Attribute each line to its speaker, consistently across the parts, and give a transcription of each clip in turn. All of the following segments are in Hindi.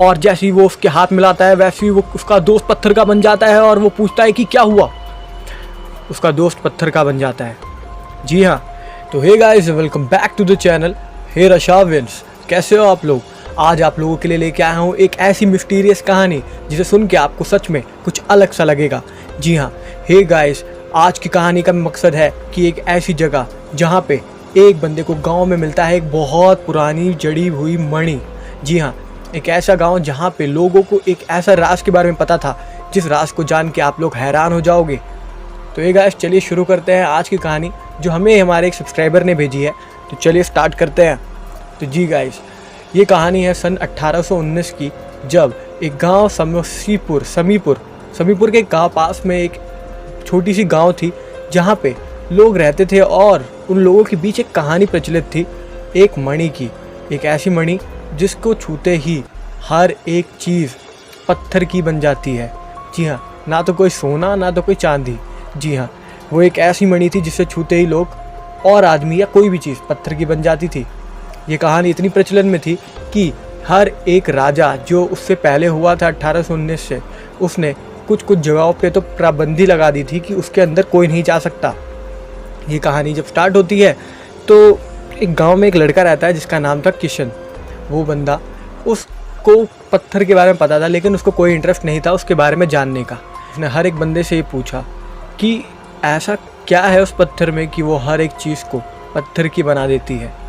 Speaker 1: और जैसे ही वो उसके हाथ मिलाता है वैसे ही वो उसका दोस्त पत्थर का बन जाता है और वो पूछता है कि क्या हुआ। उसका दोस्त पत्थर का बन जाता है। जी हाँ, तो hey guys, welcome back to the channel. Hey रशाविंस, कैसे हो आप लोग? आज आप लोगों के लिए लेके आया हूँ एक ऐसी मिस्टीरियस कहानी जिसे सुन के आपको सच में कुछ अलग सा लगेगा। जी हाँ, हे गाइस, आज की कहानी का मकसद है कि एक ऐसी जगह जहाँ पे एक बंदे को गांव में मिलता है एक बहुत पुरानी जड़ी हुई मणि। जी हाँ, एक ऐसा गांव जहाँ पे लोगों को एक ऐसा राज के बारे में पता था जिस राज को जान के आप लोग हैरान हो जाओगे। तो ये गाइस, चलिए शुरू करते हैं आज की कहानी जो हमें हमारे एक सब्सक्राइबर ने भेजी है। तो चलिए स्टार्ट करते हैं। तो जी गाइस, ये कहानी है सन 1819 की, जब एक गांव समीपुर के गांव पास में एक छोटी सी गांव थी जहां पे लोग रहते थे और उन लोगों के बीच एक कहानी प्रचलित थी एक मणि की। एक ऐसी मणि जिसको छूते ही हर एक चीज़ पत्थर की बन जाती है। जी हाँ, ना तो कोई सोना ना तो कोई चांदी। जी हाँ, वो एक ऐसी मणि थी जिसे छूते ही लोग और आदमी या कोई भी चीज़ पत्थर की बन जाती थी। ये कहानी इतनी प्रचलन में थी कि हर एक राजा जो उससे पहले हुआ था 1819 से, उसने कुछ जगहों पे तो पाबंदी लगा दी थी कि उसके अंदर कोई नहीं जा सकता। ये कहानी जब स्टार्ट होती है तो एक गांव में एक लड़का रहता है जिसका नाम था किशन। वो बंदा, उसको पत्थर के बारे में पता था लेकिन उसको कोई इंटरेस्ट नहीं था उसके बारे में जानने का। उसने हर एक बंदे से ये पूछा कि ऐसा क्या है उस पत्थर में कि वो हर एक चीज़ को पत्थर की बना देती है।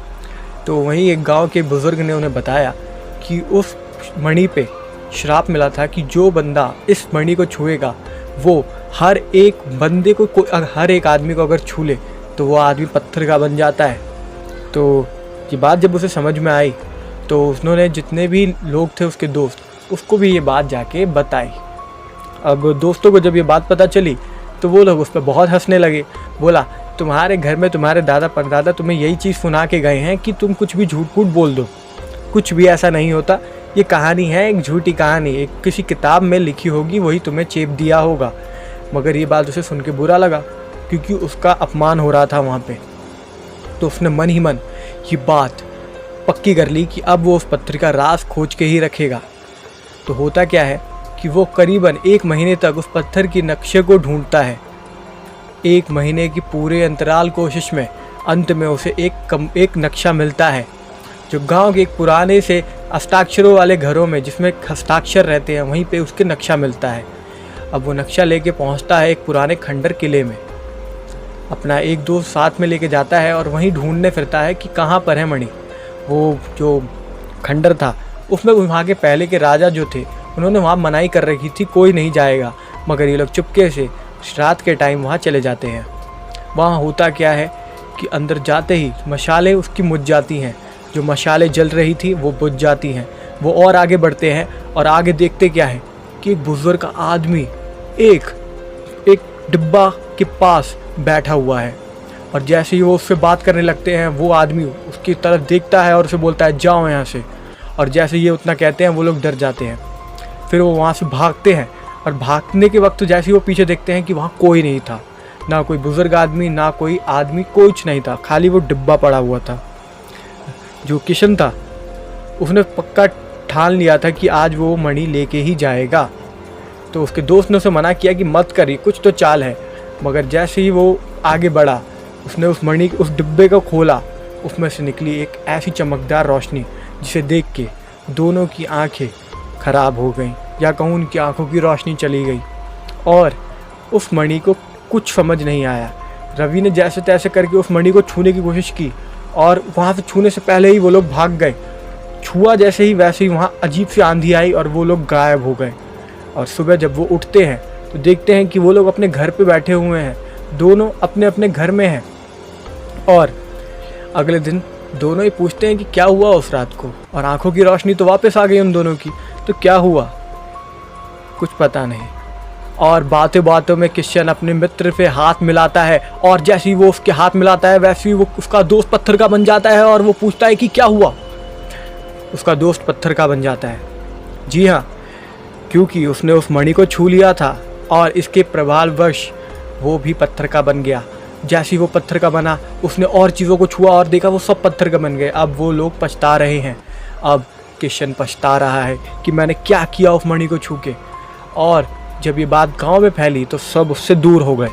Speaker 1: तो वहीं एक गांव के बुज़ुर्ग ने उन्हें बताया कि उस मणि पे श्राप मिला था कि जो बंदा इस मणि को छुएगा वो हर एक बंदे को हर एक आदमी को अगर छू ले तो वो आदमी पत्थर का बन जाता है। तो ये बात जब उसे समझ में आई तो उन्होंने जितने भी लोग थे उसके दोस्त, उसको भी ये बात जाके बताई। अब दोस्तों को जब ये बात पता चली तो वो लोग उस पर बहुत हंसने लगे। बोला, तुम्हारे घर में तुम्हारे दादा परदादा तुम्हें यही चीज़ सुना के गए हैं कि तुम कुछ भी झूठ फूट बोल दो, कुछ भी ऐसा नहीं होता। ये कहानी है एक झूठी कहानी, एक किसी किताब में लिखी होगी, वही तुम्हें चेप दिया होगा। मगर ये बात उसे सुन के बुरा लगा क्योंकि उसका अपमान हो रहा था वहाँ पे। तो उसने मन ही मन ये बात पक्की कर ली कि अब वो उस पत्थर का राज खोज के ही रखेगा। तो होता क्या है कि वो करीबन 1 महीने तक उस पत्थर की नक्शे को ढूंढता है। 1 महीने की पूरे अंतराल कोशिश में अंत में उसे एक नक्शा मिलता है जो गांव के एक पुराने से हस्ताक्षरों वाले घरों में, जिसमें हस्ताक्षर रहते हैं, वहीं पे उसके नक्शा मिलता है। अब वो नक्शा लेके पहुंचता है एक पुराने खंडर किले में। अपना एक दोस्त साथ में लेके जाता है और वहीं ढूंढने फिरता है कि कहाँ पर है मणि। वो जो खंडर था उसमें वहाँ के पहले के राजा जो थे उन्होंने वहाँ मनाही कर रखी थी, कोई नहीं जाएगा। मगर ये लोग चुपके से रात के टाइम वहाँ चले जाते हैं। वहाँ होता क्या है कि अंदर जाते ही मशालें उसकी बुझ जाती हैं। जो मशालें जल रही थी वो बुझ जाती हैं। वो और आगे बढ़ते हैं और आगे देखते क्या है कि एक बुजुर्ग का आदमी एक डिब्बा के पास बैठा हुआ है। और जैसे ही वो उससे बात करने लगते हैं, वो आदमी उसकी तरफ देखता है और उसे बोलता है, जाओ यहाँ से। और जैसे ये उतना कहते हैं वो लोग डर जाते हैं। फिर वो वहाँ से भागते हैं और भागने के वक्त जैसे ही वो पीछे देखते हैं कि वहाँ कोई नहीं था, ना कोई बुजुर्ग आदमी ना कोई आदमी, कुछ नहीं था, खाली वो डिब्बा पड़ा हुआ था। जो किशन था उसने पक्का ठान लिया था कि आज वो मणि लेके ही जाएगा। तो उसके दोस्त ने उसे मना किया कि मत करिए, कुछ तो चाल है। मगर जैसे ही वो आगे बढ़ा, उसने उस डिब्बे को खोला। उसमें से निकली एक ऐसी चमकदार रोशनी जिसे देख के दोनों की आंखें खराब हो गईं, या कहूँ उनकी आंखों की रोशनी चली गई और उस मणि को कुछ समझ नहीं आया। रवि ने जैसे तैसे करके उस मणि को छूने की कोशिश की और वहाँ से छूने से पहले ही वो लोग भाग गए। छुआ जैसे ही वैसे ही वहाँ अजीब सी आंधी आई और वो लोग गायब हो गए। और सुबह जब वो उठते हैं तो देखते हैं कि वो लोग अपने घर पे बैठे हुए हैं, दोनों अपने अपने घर में हैं। और अगले दिन दोनों ही पूछते हैं कि क्या हुआ उस रात को, और आंखों की रोशनी तो वापस आ गई उन दोनों की। तो क्या हुआ कुछ पता नहीं। और बातों बातों में किशन अपने मित्र से हाथ मिलाता है और जैसे ही वो उसके हाथ मिलाता है वैसे ही वो उसका दोस्त पत्थर का बन जाता है और वो पूछता है कि क्या हुआ। उसका दोस्त पत्थर का बन जाता है। जी हाँ, क्योंकि उसने उस मणि को छू लिया था और इसके प्रभाववश वो भी पत्थर का बन गया। जैसे ही वो पत्थर का बना, उसने और चीज़ों को छुआ और देखा वो सब पत्थर का बन गए। अब वो लोग पछता रहे हैं। अब किशन पछता रहा है कि मैंने क्या किया उस मणि को छू के। और जब ये बात गांव में फैली तो सब उससे दूर हो गए,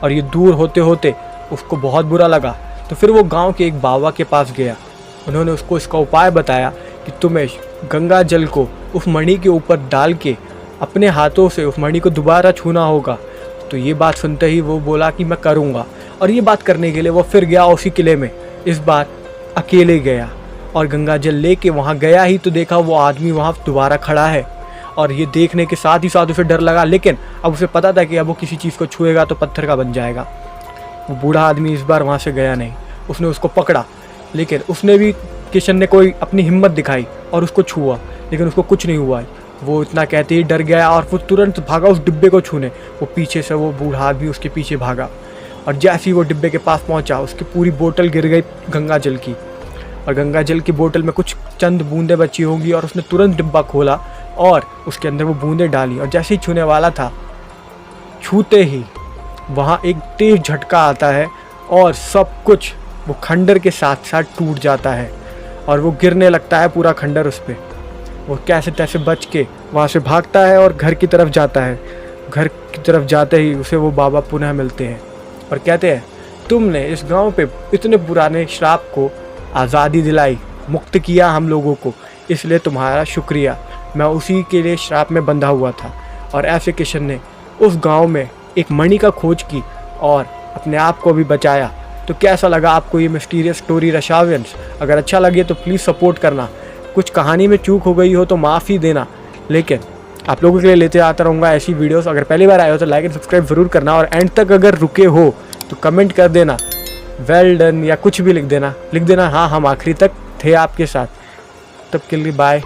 Speaker 1: और ये दूर होते होते उसको बहुत बुरा लगा। तो फिर वो गांव के एक बाबा के पास गया। उन्होंने उसको इसका उपाय बताया कि तुम्हें गंगा जल को उस मणि के ऊपर डाल के अपने हाथों से उस मणि को दोबारा छूना होगा। तो ये बात सुनते ही वो बोला कि मैं करूँगा, और ये बात करने के लिए वो फिर गया उसी किले में। इस बार अकेले गया और गंगा जल लेके वहाँ गया ही तो देखा वो आदमी वहाँ दोबारा खड़ा है। और ये देखने के साथ ही साथ उसे डर लगा, लेकिन अब उसे पता था कि अब वो किसी चीज़ को छुएगा तो पत्थर का बन जाएगा। वो बूढ़ा आदमी इस बार वहाँ से गया नहीं, उसने उसको पकड़ा, लेकिन उसने भी किशन ने कोई अपनी हिम्मत दिखाई और उसको छुआ, लेकिन उसको कुछ नहीं हुआ। वो इतना कहते ही डर गया और वो तुरंत भागा उस डिब्बे को छूने। वो पीछे से वो बूढ़ा आदमी उसके पीछे भागा, और जैसे ही वो डिब्बे के पास पहुंचा उसकी पूरी बोतल गिर गई गंगा जल की, और गंगा जल की बोतल में कुछ चंद बूंदें बची होंगी। और उसने तुरंत डिब्बा खोला और उसके अंदर वो बूंदें डाली, और जैसे ही छूने वाला था, छूते ही वहाँ एक तेज झटका आता है और सब कुछ वो खंडर के साथ साथ टूट जाता है, और वो गिरने लगता है पूरा खंडर उस पर। वो कैसे तैसे बच के वहाँ से भागता है और घर की तरफ जाता है। घर की तरफ जाते ही उसे वो बाबा पुनः मिलते हैं और कहते हैं, तुमने इस गांव पे इतने पुराने श्राप को आज़ादी दिलाई, मुक्त किया हम लोगों को, इसलिए तुम्हारा शुक्रिया। मैं उसी के लिए श्राप में बंधा हुआ था। और ऐसे किशन ने उस गांव में एक मणि का खोज की और अपने आप को भी बचाया। तो कैसा लगा आपको ये मिस्टीरियस स्टोरी रशावियंस? अगर अच्छा लगे तो प्लीज़ सपोर्ट करना। कुछ कहानी में चूक हो गई हो तो माफ़ी देना, लेकिन आप लोगों के लिए लेते आता रहूँगा ऐसी वीडियोस। अगर पहली बार आए हो तो लाइक एंड सब्सक्राइब ज़रूर करना, और एंड तक अगर रुके हो तो कमेंट कर देना वेल डन या कुछ भी लिख देना हाँ हम आखिरी तक थे आपके साथ। तब के लिए बाय,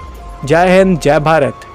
Speaker 1: जय हिंद, जय भारत।